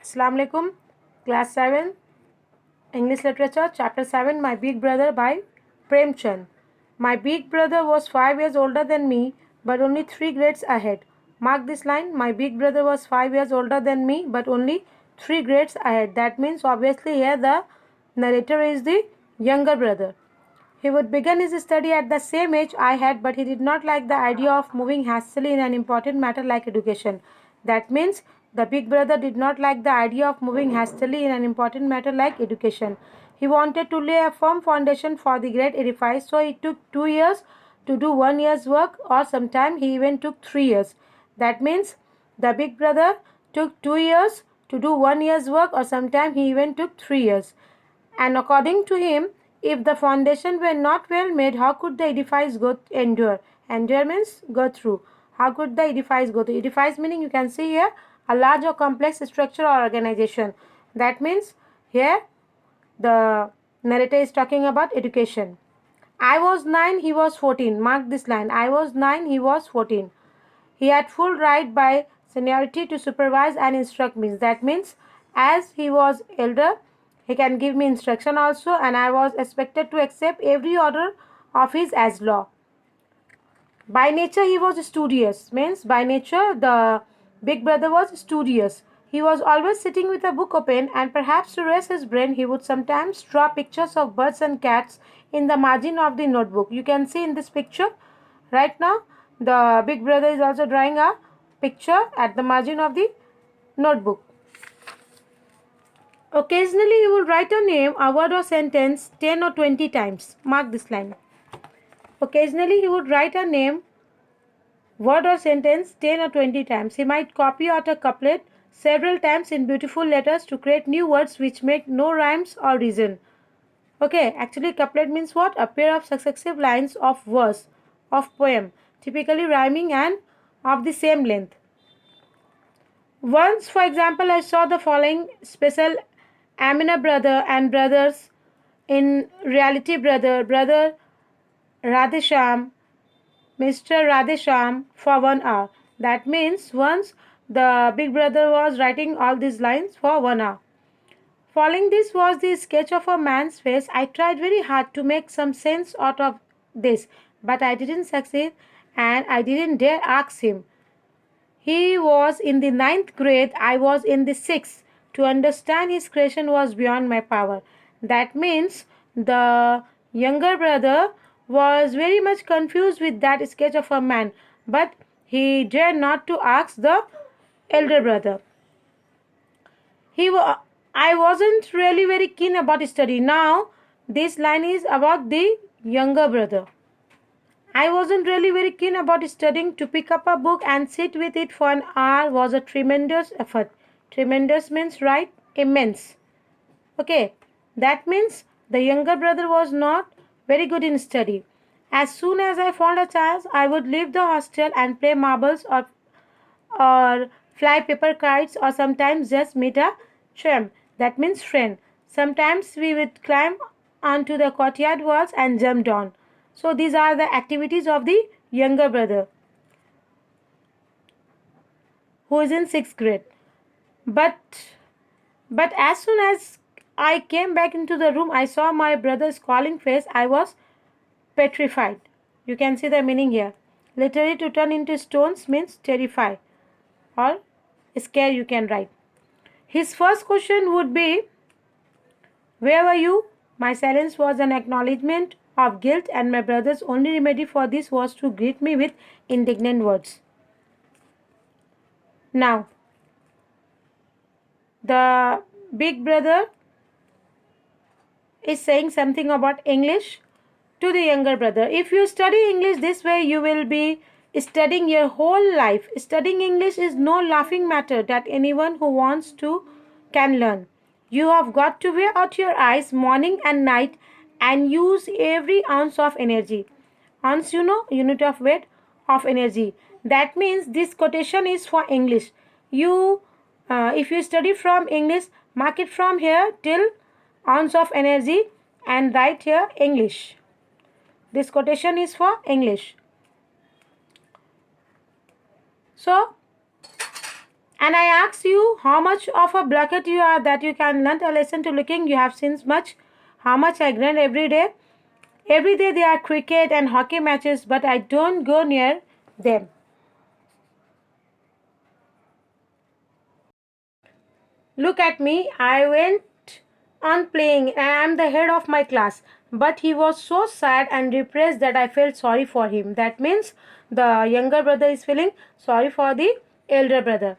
Assalamu alaikum. Class 7, English Literature, Chapter 7, My Big Brother by Premchand. My big brother was 5 years older than me, but only 3 grades ahead. Mark this line. My big brother was 5 years older than me, but only 3 grades ahead. That means obviously here the narrator is the younger brother. He would begin his study at the same age I had, but he did not like the idea of moving hastily in an important matter like education. That means the big brother did not like the idea of moving hastily in an important matter like education. He wanted to lay a firm foundation for the great edifice, so it took 2 years to do 1 year's work, or sometimes he even took 3 years. That means the big brother took 2 years to do 1 year's work, or sometimes he even took 3 years. And according to him, if the foundation were not well made, how could the edifice endure? Endure means go through. How could the edifice go through? Edifice meaning you can see here a large or complex structure or organization. That means here the narrator is talking about education. I was 9, he was 14. Mark this line. I was 9, he was 14. He had full right by seniority to supervise and instruct me. That means as he was elder, he can give me instruction also, and I was expected to accept every order of his as law. By nature he was studious. Means by nature the big brother was studious. He was always sitting with a book open, and perhaps to rest his brain he would sometimes draw pictures of birds and cats in the margin of the notebook. You can see in this picture right now the big brother is also drawing a picture at the margin of the notebook. Occasionally he would write a name, a word or sentence 10 or 20 times. Mark this line. Occasionally he would write a name, word or sentence 10 or 20 times. He might copy out a couplet several times in beautiful letters to create new words which make no rhymes or reason. Okay, actually couplet means what? A pair of successive lines of verse, of poem, typically rhyming and of the same length. Once, for example, I saw the following special Amina brother and brothers in reality brother Radhesham, Mr. Radhesham for 1 hour. That means once the big brother was writing all these lines for 1 hour. Following this was the sketch of a man's face. I tried very hard to make some sense out of this, but I didn't succeed, and I didn't dare ask him. He was in the 9th grade, I was in the 6th. To understand his creation was beyond my power. That means the younger brother was very much confused with that sketch of a man, but he dared not to ask the elder brother. I wasn't really very keen about study. Now, this line is about the younger brother. I wasn't really very keen about studying. To pick up a book and sit with it for an hour was a tremendous effort. Tremendous means, right? Immense. Okay, that means the younger brother was not very good in study. As soon as I found a chance, I would leave the hostel and play marbles or fly paper kites, or sometimes just meet a tramp. That means friend. Sometimes we would climb onto the courtyard walls and jump down. So these are the activities of the younger brother who is in 6th grade. But as soon as I came back into the room, I saw my brother's scowling face. I was petrified. You can see the meaning here. Literally, to turn into stones means terrify or scare, you can write. His first question would be, "Where were you?" My silence was an acknowledgement of guilt, and my brother's only remedy for this was to greet me with indignant words. Now, the big brother is saying something about English to the younger brother. If you study English this way, you will be studying your whole life. Studying English is no laughing matter that anyone who wants to can learn. You have got to wear out your eyes morning and night and use every ounce of energy. Ounce, you know, unit of weight of energy. That means this quotation is for English. If you study from English, mark it from here till ounce of energy and write here English. This quotation is for English. So, And I ask you how much of a blockhead you are that you can learn a lesson to looking you have since much. How much I grind every day. Every day there are cricket and hockey matches, but I don't go near them. Look at me, I went on playing and I am the head of my class. But he was so sad and depressed that I felt sorry for him. That means the younger brother is feeling sorry for the elder brother.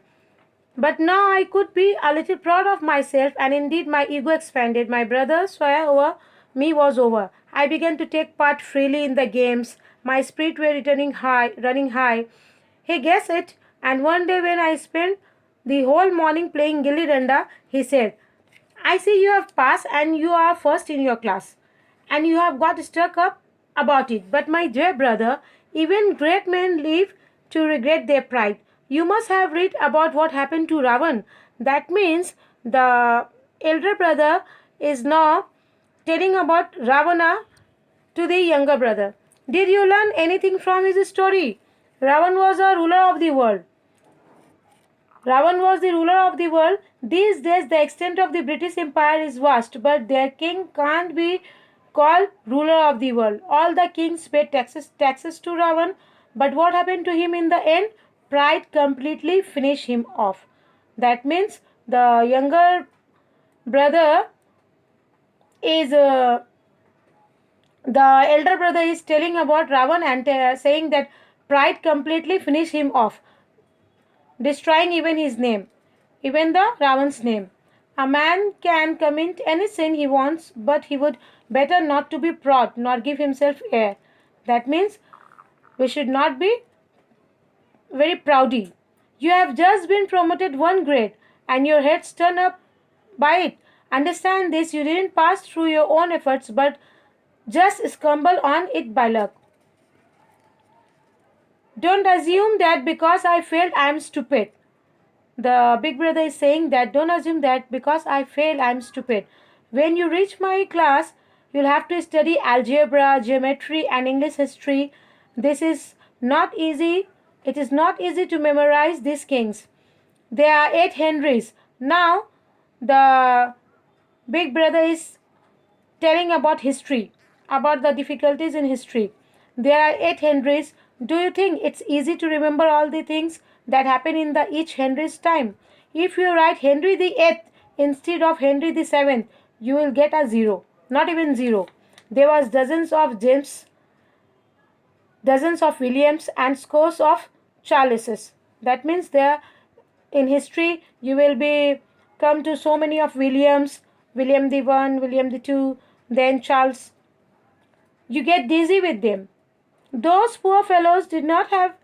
But now I could be a little proud of myself, and indeed my ego expanded. My brother swear over me was over. I began to take part freely in the games. My spirit were running high. He guessed it, and one day when I spent the whole morning playing gilli danda, he said, I see you have passed and you are first in your class, and you have got stuck up about it. But my dear brother, even great men live to regret their pride. You must have read about what happened to Ravan. That means the elder brother is now telling about Ravana to the younger brother. Did you learn anything from his story? Ravan was a ruler of the world. Ravan was the ruler of the world. These days, the extent of the British Empire is vast, but their king can't be called ruler of the world. All the kings paid taxes to Ravan, but what happened to him in the end? Pride completely finished him off. That means the younger brother is the elder brother is telling about Ravan and saying that pride completely finished him off, destroying even his name, even the Ravan's name. A man can commit any sin he wants, but he would better not to be proud, nor give himself air. That means we should not be very proudy. You have just been promoted one grade, and your head's turned up by it. Understand this, you didn't pass through your own efforts, but just stumble on it by luck. Don't assume that because I failed, I am stupid. The big brother is saying that don't assume that because I fail I'm stupid. When you reach my class, you'll have to study algebra, geometry, and English history. This is not easy. It is not easy to memorize these kings. There are 8 Henrys. Now, the big brother is telling about history, about the difficulties in history. There are 8 Henrys. Do you think it's easy to remember all the things that happen in the each Henry's time? If you write Henry the 8th instead of Henry the 7th, you will get a zero, not even zero. There was dozens of James, dozens of Williams, and scores of Charleses. That means there in history you will be come to so many of Williams, William the 1, William the 2, then Charles. You get dizzy with them. Those poor fellows did not have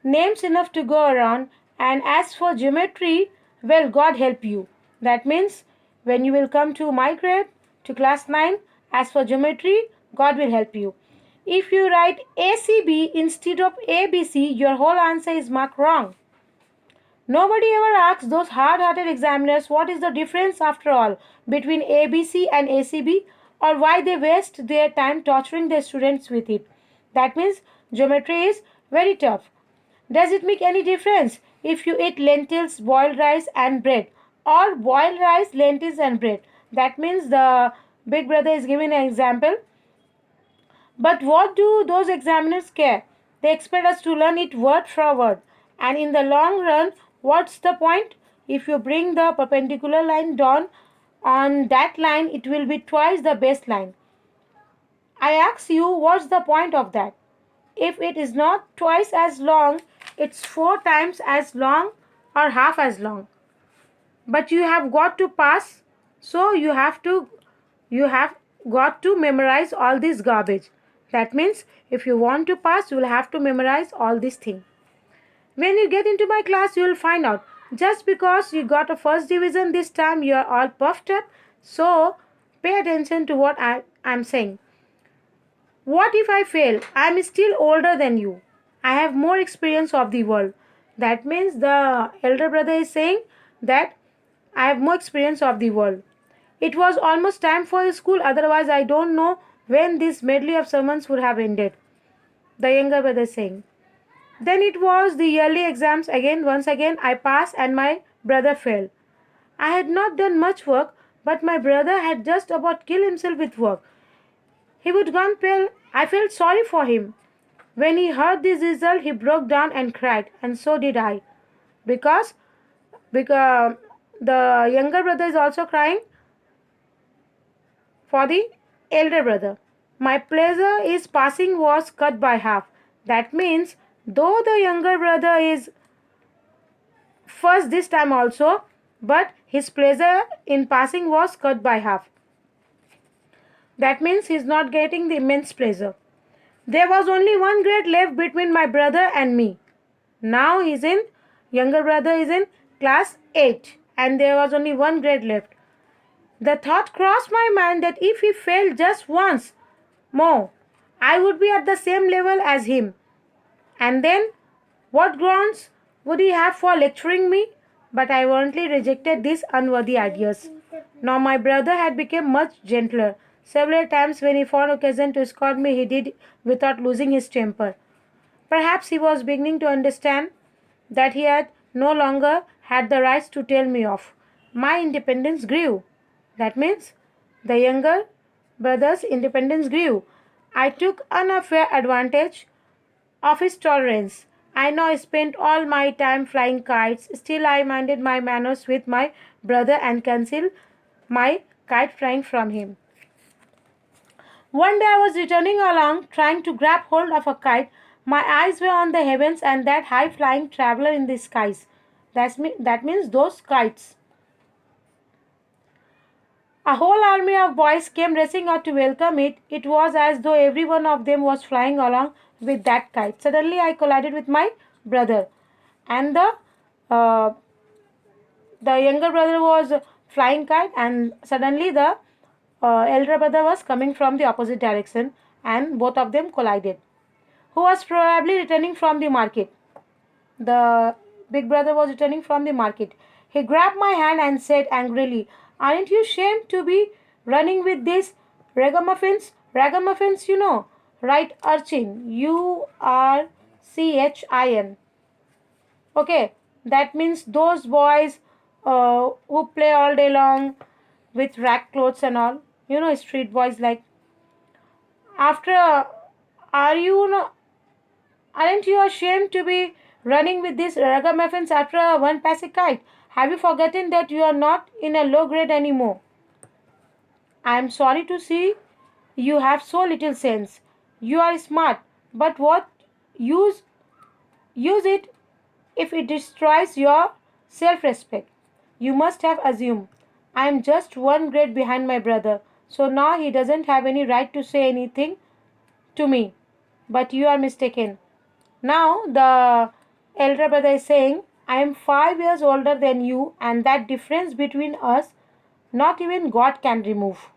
names enough to go around, and as for geometry, well, God help you. That means when you will come to my grade, to class 9, as for geometry, God will help you. If you write ACB instead of ABC, your whole answer is marked wrong. Nobody ever asks those hard-hearted examiners what is the difference after all between ABC and ACB, or why they waste their time torturing their students with it. That means geometry is very tough. Does it make any difference if you eat lentils, boiled rice and bread, or boiled rice, lentils and bread? That means the big brother is giving an example. But what do those examiners care? They expect us to learn it word for word. And in the long run, what's the point? If you bring the perpendicular line down on that line, it will be twice the baseline. I ask you, what's the point of that? If it is not twice as long, it's 4 times as long or half as long. But you have got to pass, so you have got to memorize all this garbage. That means if you want to pass, you will have to memorize all these things. When you get into my class, you will find out just because you got a first division this time, you are all puffed up. So pay attention to what I'm saying. What if I fail? I'm still older than you. I have more experience of the world. That means the elder brother is saying that I have more experience of the world. It was almost time for school, otherwise I don't know when this medley of sermons would have ended. The younger brother is saying. Then it was the yearly exams again. Once again, I passed and my brother failed. I had not done much work, but my brother had just about killed himself with work. He would gone pale. I felt sorry for him. When he heard this result, he broke down and cried, and so did I. Because, because the younger brother is also crying for the elder brother. My pleasure is passing was cut by half. That means, though the younger brother is first this time also, but his pleasure in passing was cut by half. That means he is not getting the immense pleasure. There was only one grade left between my brother and me. Now younger brother is in class 8 and there was only one grade left. The thought crossed my mind that if he failed just once more, I would be at the same level as him. And then, what grounds would he have for lecturing me? But I violently rejected these unworthy ideas. Now my brother had become much gentler. Several times when he found occasion to scold me, he did without losing his temper. Perhaps he was beginning to understand that he had no longer had the rights to tell me off. My independence grew. That means the younger brother's independence grew. I took unfair advantage of his tolerance. I now spent all my time flying kites. Still, I minded my manners with my brother and concealed my kite flying from him. One day I was returning along, trying to grab hold of a kite. My eyes were on the heavens and that high flying traveler in the skies. That means those kites. A whole army of boys came racing out to welcome it. It was as though every one of them was flying along with that kite. Suddenly, I collided with my brother, and uh, the younger brother was flying kite, and suddenly the elder brother was coming from the opposite direction, and both of them collided. Who was probably returning from the market? The big brother was returning from the market. He grabbed my hand and said angrily, "Aren't you ashamed to be running with these ragamuffins? Ragamuffins, you know. Right, urchin. URCHIN. Okay, that means those boys who play all day long with rag clothes and all. You know, street boys like. After, are you no, Aren't you ashamed to be running with these ragamuffins after one passing kite? Have you forgotten that you are not in a low grade anymore? I am sorry to see you have so little sense. You are smart, but what use use it if it destroys your self-respect? You must have assumed I am just one grade behind my brother, so now he doesn't have any right to say anything to me. But you are mistaken. Now the elder brother is saying, I am 5 years older than you, and that difference between us, not even God can remove.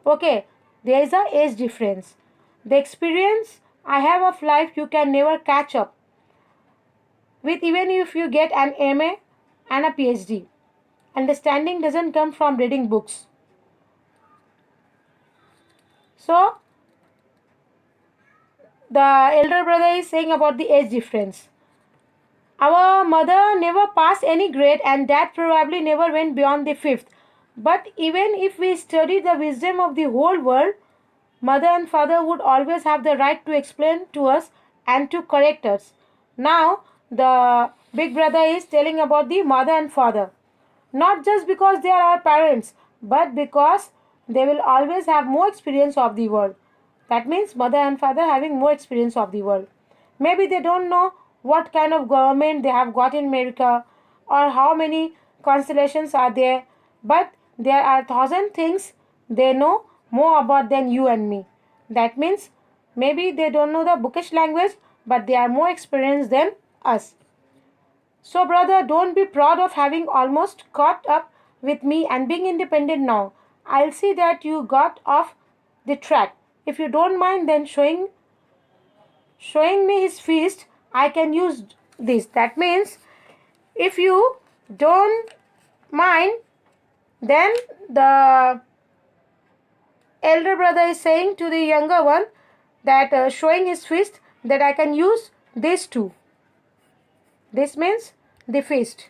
Okay, there is a age difference. The experience I have of life you can never catch up with, even if you get an MA and a PhD. Understanding doesn't come from reading books. So, the elder brother is saying about the age difference. Our mother never passed any grade, and dad probably never went beyond the fifth. But even if we study the wisdom of the whole world, mother and father would always have the right to explain to us and to correct us. Now, the big brother is telling about the mother and father. Not just because they are our parents, but because they will always have more experience of the world. That means mother and father having more experience of the world. Maybe they don't know what kind of government they have got in America or how many constellations are there, but there are thousand things they know more about than you and me. That means maybe they don't know the bookish language, but they are more experienced than us. So, brother, don't be proud of having almost caught up with me and being independent now. I'll see that you got off the track. If you don't mind, then showing me his feast, I can use this. That means if you don't mind, then the elder brother is saying to the younger one that showing his fist that I can use These two. This means they faced.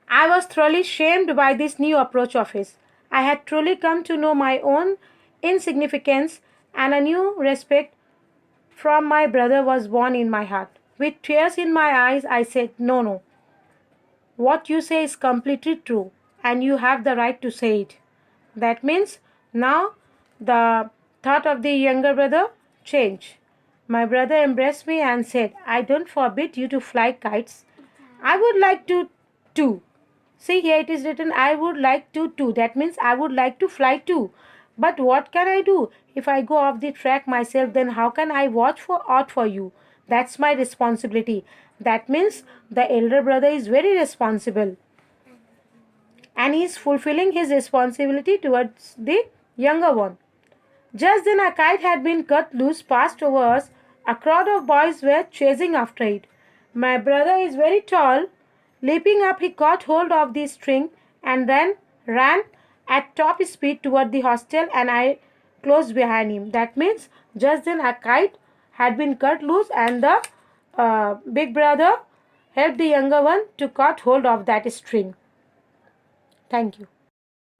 I was thoroughly shamed by this new approach of his. I had truly come to know my own insignificance, and a new respect from my brother was born in my heart. With tears in my eyes, I said, "No, no, what you say is completely true, and you have the right to say it." That means now the thought of the younger brother changed. My brother embraced me and said, "I don't forbid you to fly kites. I would like to too." See, here it is written, "I would like to too." That means I would like to fly too. But what can I do? If I go off the track myself, then how can I watch for out for you? That's my responsibility. That means the elder brother is very responsible, and he is fulfilling his responsibility towards the younger one. Just then a kite had been cut loose, passed over us. A crowd of boys were chasing after it. My brother is very tall. Leaping up, he caught hold of the string and then ran at top speed toward the hostel, and I close behind him. That means just then a kite had been cut loose, and the big brother helped the younger one to cut hold of that string. Thank you.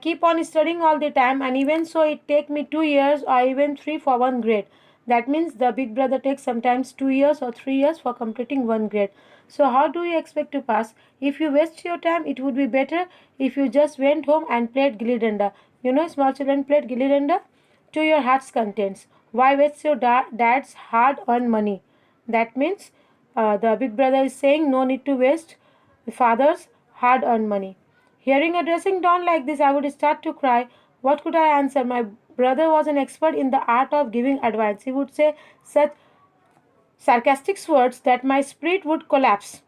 Keep on studying all the time, and even so it take me 2 years or even three for one grade. That means the big brother takes sometimes 2 years or 3 years for completing one grade. So how do you expect to pass? If you waste your time, it would be better if you just went home and played gilli danda. You know, small children played gilli danda to your heart's contents. Why waste your dad's hard earned money? That means the big brother is saying no need to waste the father's hard earned money. Hearing a dressing down like this, I would start to cry. What could I answer? My brother was an expert in the art of giving advice. He would say such sarcastic words that my spirit would collapse.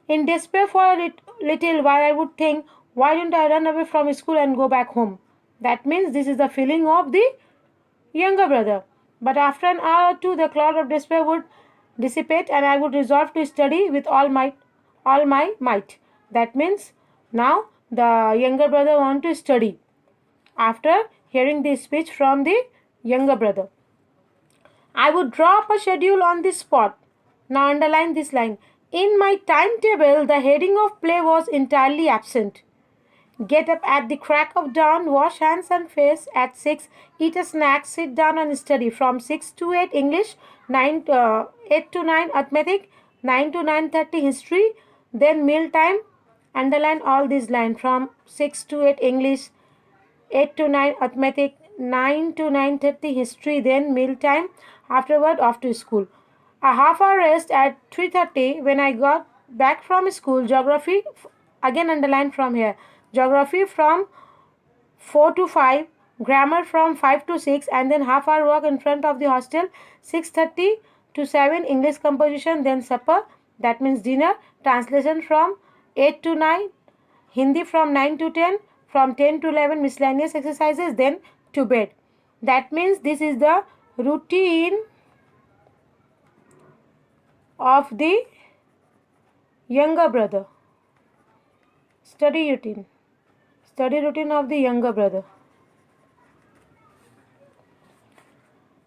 In despair for a little while, I would think, why don't I run away from school and go back home? That means this is the feeling of the younger brother. But after an hour or two, the cloud of despair would dissipate, and I would resolve to study with all my might. That means now the younger brother want to study after hearing this speech from the younger brother. I would draw up a schedule on the spot. Now underline this line. In my timetable, the heading of play was entirely absent. Get up at the crack of dawn, wash hands and face at 6, eat a snack, sit down and study from 6 to 8 English, 8 to 9 arithmetic, 9 to 9:30 history, then meal time. Underline all these lines from 6 to 8 English, 8 to 9 arithmetic, 9 to 9:30 history, then meal time. Afterward, off to school. A half hour rest at 3:30 when I got back from school. Geography, again underline from here. Geography from 4 to 5, grammar from 5 to 6, and then half hour walk in front of the hostel. 6:30 to 7, English composition, then supper, that means dinner. Translation from 8 to 9, Hindi from 9 to 10, from 10 to 11 miscellaneous exercises, then to bed. That means this is the routine of the younger brother. Study routine. Study routine of the younger brother.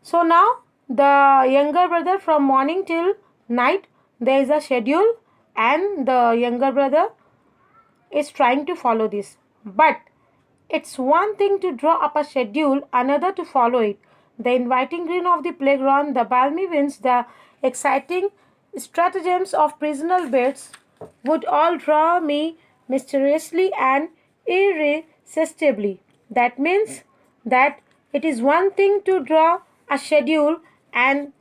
So now the younger brother, from morning till night there is a schedule, and the younger brother is trying to follow this. But it's one thing to draw up a schedule, another to follow it. The inviting green of the playground, the balmy winds, the exciting stratagems of prisoner beds would all draw me mysteriously and irresistibly. That means that it is one thing to draw a schedule, and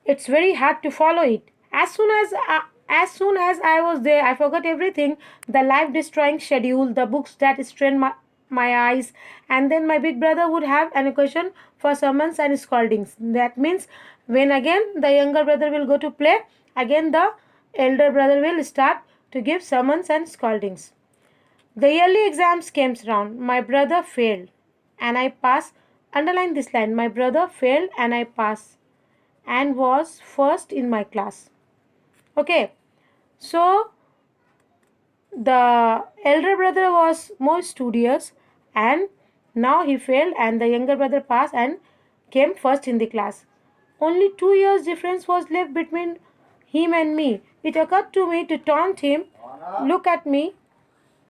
it's very hard to follow it. As soon as I was there, I forgot everything: the life destroying schedule, the books that strained my eyes, and then my big brother would have an occasion for summons and scoldings. That means when again the younger brother will go to play, again the elder brother will start to give summons and scoldings. The yearly exams came round. My brother failed and I passed. Underline this line: my brother failed and I passed, and was first in my class. Okay, so the elder brother was more studious, and now he failed and the younger brother passed and came first in the class. Only 2 years difference was left between him and me. It occurred to me to taunt him. Look at me.